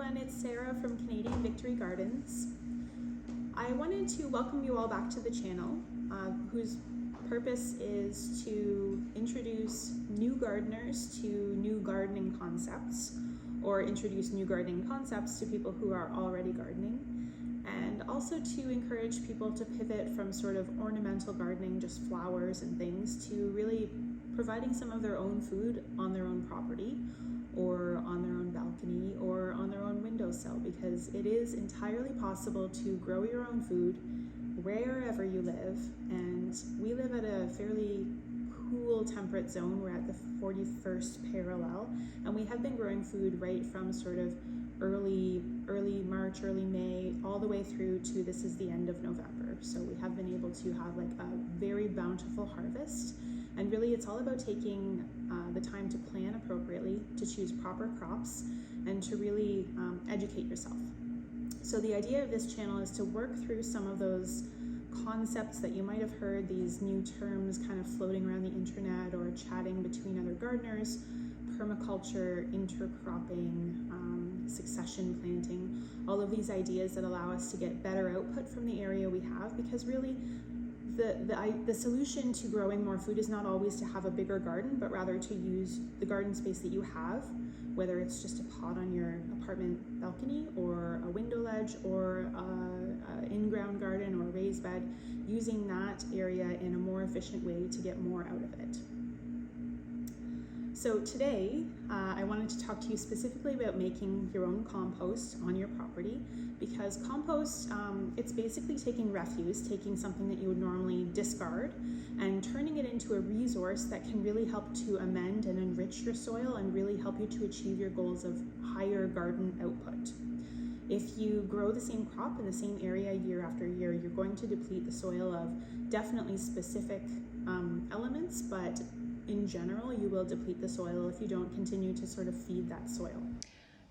everyone, it's Sarah from Canadian Victory Gardens. I wanted to welcome you all back to the channel, whose purpose is to introduce new gardeners to new gardening concepts, or introduce new gardening concepts to people who are already gardening, and also to encourage people to pivot from sort of ornamental gardening, just flowers and things, to really providing some of their own food on their own property, or on their own balcony, or on their own windowsill, because it is entirely possible to grow your own food wherever you live. And we live at a fairly cool temperate zone. We're at the 41st parallel, and we have been growing food right from sort of early March, early May, all the way through to this is the end of November. So we have been able to have like a very bountiful harvest. And really it's all about taking the time to plan appropriately, to choose proper crops, and to really educate yourself. So the idea of this channel is to work through some of those concepts that you might have heard, these new terms kind of floating around the internet or chatting between other gardeners: permaculture, intercropping, succession planting, all of these ideas that allow us to get better output from the area we have, because really the solution to growing more food is not always to have a bigger garden, but rather to use the garden space that you have, whether it's just a pot on your apartment balcony or a window ledge or an in-ground garden or a raised bed, using that area in a more efficient way to get more out of it. So today, I wanted to talk to you specifically about making your own compost on your property, because compost, it's basically taking refuse, taking something that you would normally discard, and turning it into a resource that can really help to amend and enrich your soil and really help you to achieve your goals of higher garden output. If you grow the same crop in the same area year after year, you're going to deplete the soil of definitely specific elements, but in general, you will deplete the soil if you don't continue to sort of feed that soil.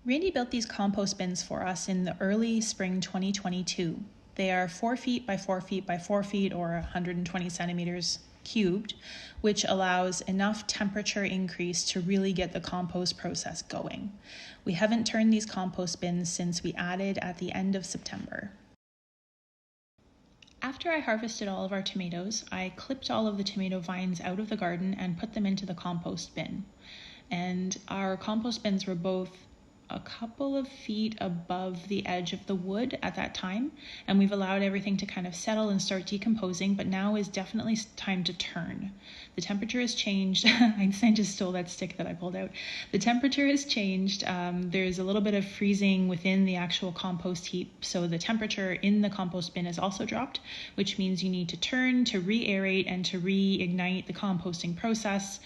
Randy built these compost bins for us in the early spring 2022. They are 4 feet by 4 feet by 4 feet, or 120 centimeters cubed, which allows enough temperature increase to really get the compost process going. We haven't turned these compost bins since we added at the end of September. After I harvested all of our tomatoes, I clipped all of the tomato vines out of the garden and put them into the compost bin. And our compost bins were both a couple of feet above the edge of the wood at that time, and we've allowed everything to kind of settle and start decomposing, but now is definitely time to turn. The temperature has changed. I just stole that stick that I pulled out. The temperature has changed. There's a little bit of freezing within the actual compost heap, so the temperature in the compost bin has also dropped, which means you need to turn to re-aerate and to reignite the composting process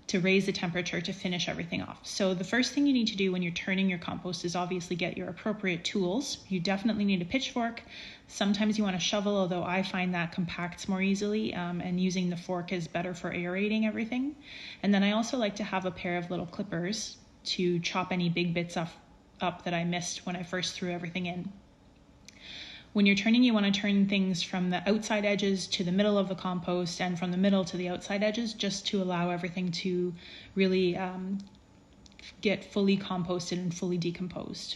to raise the temperature to finish everything off. So the first thing you need to do when you're turning your compost is obviously get your appropriate tools. You definitely need a pitchfork. Sometimes you want a shovel, although I find that compacts more easily, and using the fork is better for aerating everything. And then I also like to have a pair of little clippers to chop any big bits up that I missed when I first threw everything in. When you're turning, you want to turn things from the outside edges to the middle of the compost, and from the middle to the outside edges, just to allow everything to really get fully composted and fully decomposed.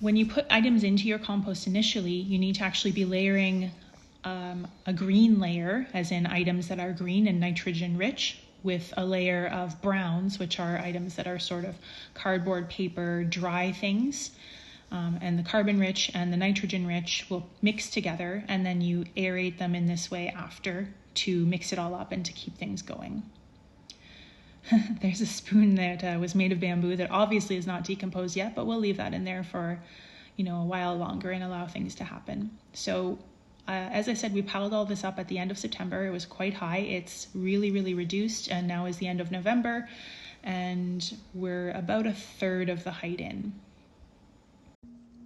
When you put items into your compost initially, you need to actually be layering a green layer, as in items that are green and nitrogen rich, with a layer of browns, which are items that are sort of cardboard, paper, dry things. And the carbon rich and the nitrogen rich will mix together, and then you aerate them in this way after to mix it all up and to keep things going. There's a spoon that was made of bamboo that obviously is not decomposed yet, but we'll leave that in there for a while longer and allow things to happen. So as I said, we piled all this up at the end of September. It was quite high. It's really, really reduced, and now is the end of November, and we're about a third of the height in.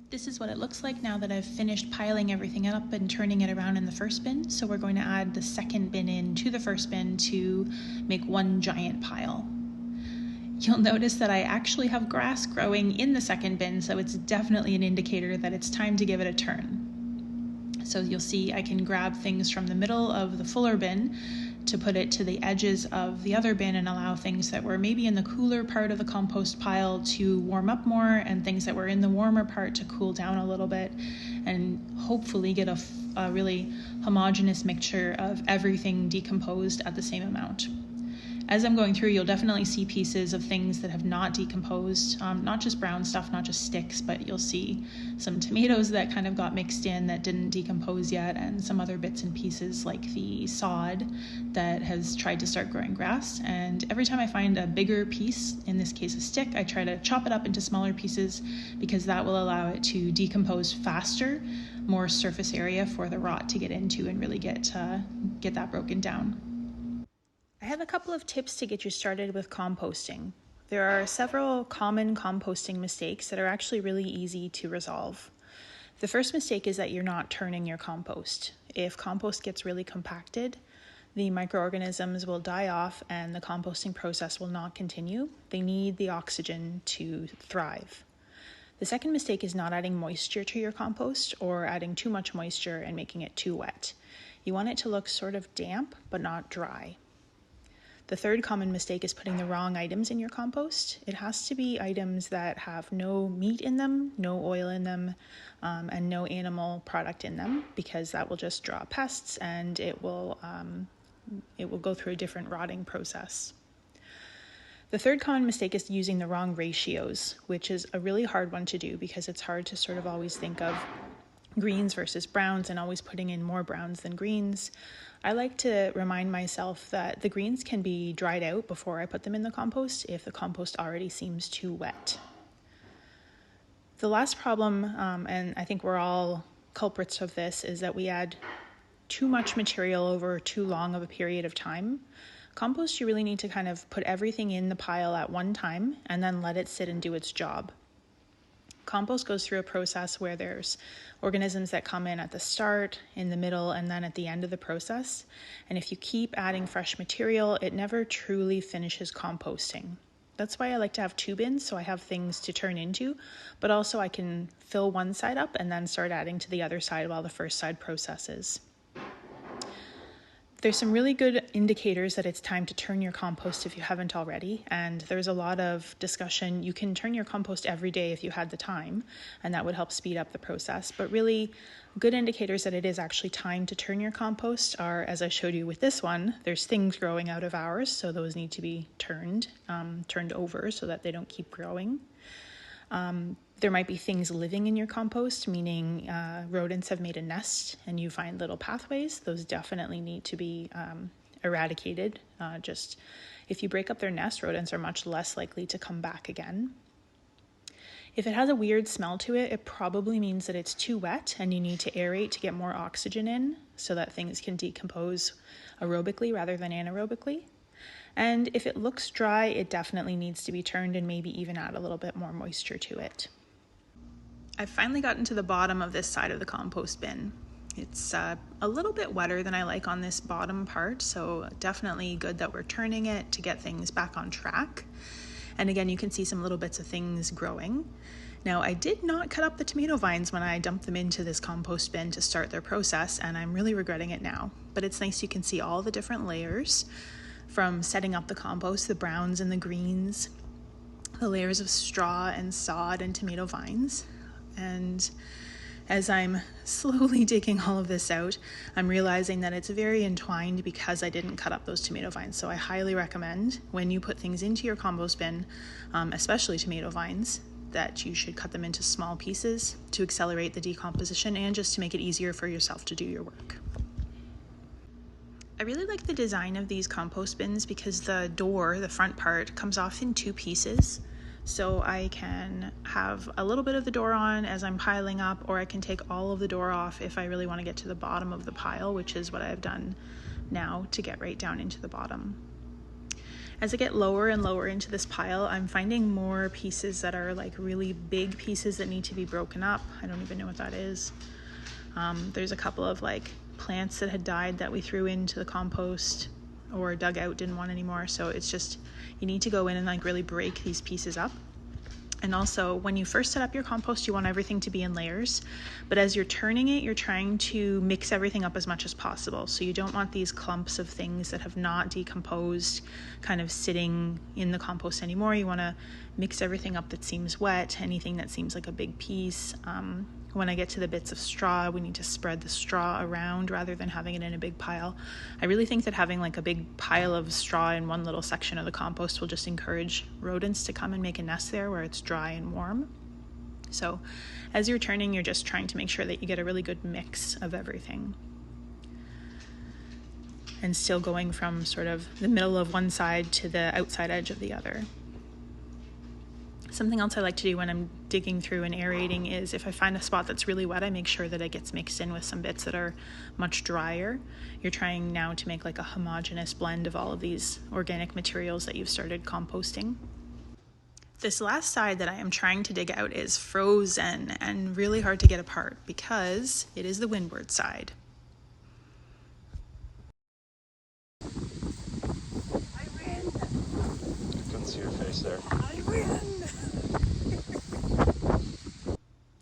This is what it looks like now that I've finished piling everything up and turning it around in the first bin. So we're going to add the second bin into the first bin to make one giant pile. You'll notice that I actually have grass growing in the second bin, so it's definitely an indicator that it's time to give it a turn. So you'll see I can grab things from the middle of the fuller bin to put it to the edges of the other bin and allow things that were maybe in the cooler part of the compost pile to warm up more and things that were in the warmer part to cool down a little bit, and hopefully get a really homogeneous mixture of everything decomposed at the same amount. As I'm going through, you'll definitely see pieces of things that have not decomposed, not just brown stuff, not just sticks, but you'll see some tomatoes that kind of got mixed in that didn't decompose yet, and some other bits and pieces like the sod that has tried to start growing grass. And every time I find a bigger piece, in this case a stick, I try to chop it up into smaller pieces because that will allow it to decompose faster, more surface area for the rot to get into and really get that broken down. I have a couple of tips to get you started with composting. There are several common composting mistakes that are actually really easy to resolve. The first mistake is that you're not turning your compost. If compost gets really compacted, the microorganisms will die off and the composting process will not continue. They need the oxygen to thrive. The second mistake is not adding moisture to your compost or adding too much moisture and making it too wet. You want it to look sort of damp but not dry. The third common mistake is putting the wrong items in your compost. It has to be items that have no meat in them, no oil in them, and no animal product in them, because that will just draw pests and it will go through a different rotting process. The third common mistake is using the wrong ratios, which is a really hard one to do because it's hard to sort of always think of greens versus browns and always putting in more browns than greens. I like to remind myself that the greens can be dried out before I put them in the compost if the compost already seems too wet. The last problem, and I think we're all culprits of this, is that we add too much material over too long of a period of time. Compost, you really need to kind of put everything in the pile at one time and then let it sit and do its job. Compost goes through a process where there's organisms that come in at the start, in the middle, and then at the end of the process. And if you keep adding fresh material, it never truly finishes composting. That's why I like to have two bins, so I have things to turn into, but also I can fill one side up and then start adding to the other side while the first side processes. There's some really good indicators that it's time to turn your compost if you haven't already, and there's a lot of discussion. You can turn your compost every day if you had the time, and that would help speed up the process. But really, good indicators that it is actually time to turn your compost are, as I showed you with this one, there's things growing out of ours, so those need to be turned over so that they don't keep growing. There might be things living in your compost, meaning rodents have made a nest and you find little pathways. Those definitely need to be eradicated. Just if you break up their nest, rodents are much less likely to come back again. If it has a weird smell to it, it probably means that it's too wet and you need to aerate to get more oxygen in so that things can decompose aerobically rather than anaerobically. And if it looks dry, it definitely needs to be turned and maybe even add a little bit more moisture to it. I've finally gotten to the bottom of this side of the compost bin. It's a little bit wetter than I like on this bottom part, so definitely good that we're turning it to get things back on track. And again, you can see some little bits of things growing. Now, I did not cut up the tomato vines when I dumped them into this compost bin to start their process, and I'm really regretting it now. But it's nice you can see all the different layers from setting up the compost, the browns and the greens, the layers of straw and sod and tomato vines. And as I'm slowly digging all of this out, I'm realizing that it's very entwined because I didn't cut up those tomato vines. So I highly recommend when you put things into your compost bin, especially tomato vines, that you should cut them into small pieces to accelerate the decomposition and just to make it easier for yourself to do your work. I really like the design of these compost bins because the door, the front part, comes off in two pieces. So I can have a little bit of the door on as I'm piling up, or I can take all of the door off if I really want to get to the bottom of the pile, which is what I've done now to get right down into the bottom. As I get lower and lower into this pile, I'm finding more pieces that are like really big pieces that need to be broken up. I don't even know what that is. There's a couple of like plants that had died that we threw into the compost or dug out, didn't want anymore. So it's just, you need to go in and like really break these pieces up. And also, when you first set up your compost, you want everything to be in layers, but as you're turning it, you're trying to mix everything up as much as possible. So you don't want these clumps of things that have not decomposed kind of sitting in the compost anymore. You want to mix everything up that seems wet, anything that seems like a big piece. When I get to the bits of straw, we need to spread the straw around rather than having it in a big pile. I really think that having like a big pile of straw in one little section of the compost will just encourage rodents to come and make a nest there where it's dry and warm. So as you're turning, you're just trying to make sure that you get a really good mix of everything. And still going from sort of the middle of one side to the outside edge of the other. Something else I like to do when I'm digging through and aerating is if I find a spot that's really wet, I make sure that it gets mixed in with some bits that are much drier. You're trying now to make like a homogeneous blend of all of these organic materials that you've started composting. This last side that I am trying to dig out is frozen and really hard to get apart because it is the windward side. I win! I couldn't see your face there. I win!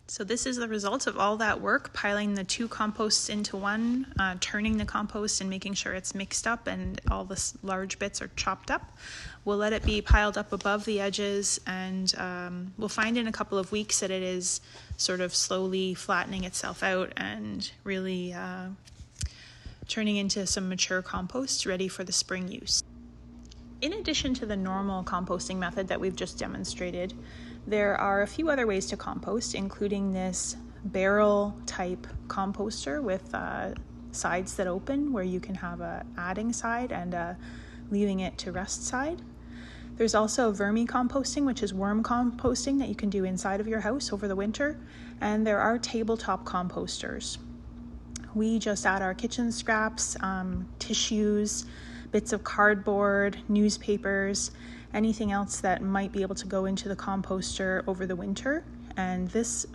So this is the result of all that work, piling the two composts into one, turning the compost and making sure it's mixed up and all the large bits are chopped up. We'll let it be piled up above the edges, and we'll find in a couple of weeks that it is sort of slowly flattening itself out and really turning into some mature compost ready for the spring use. In addition to the normal composting method that we've just demonstrated, there are a few other ways to compost, including this barrel type composter with sides that open where you can have a adding side and a leaving it to rest side. There's also vermicomposting, which is worm composting that you can do inside of your house over the winter. And there are tabletop composters. We just add our kitchen scraps, tissues, bits of cardboard, newspapers, anything else that might be able to go into the composter over the winter. And this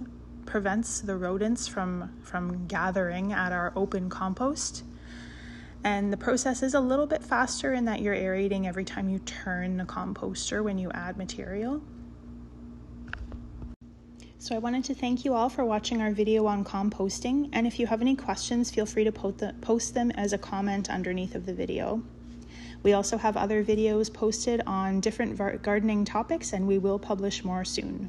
prevents the rodents from gathering at our open compost. And the process is a little bit faster in that you're aerating every time you turn the composter when you add material. So I wanted to thank you all for watching our video on composting. And if you have any questions, feel free to post them as a comment underneath of the video. We also have other videos posted on different gardening topics, and we will publish more soon.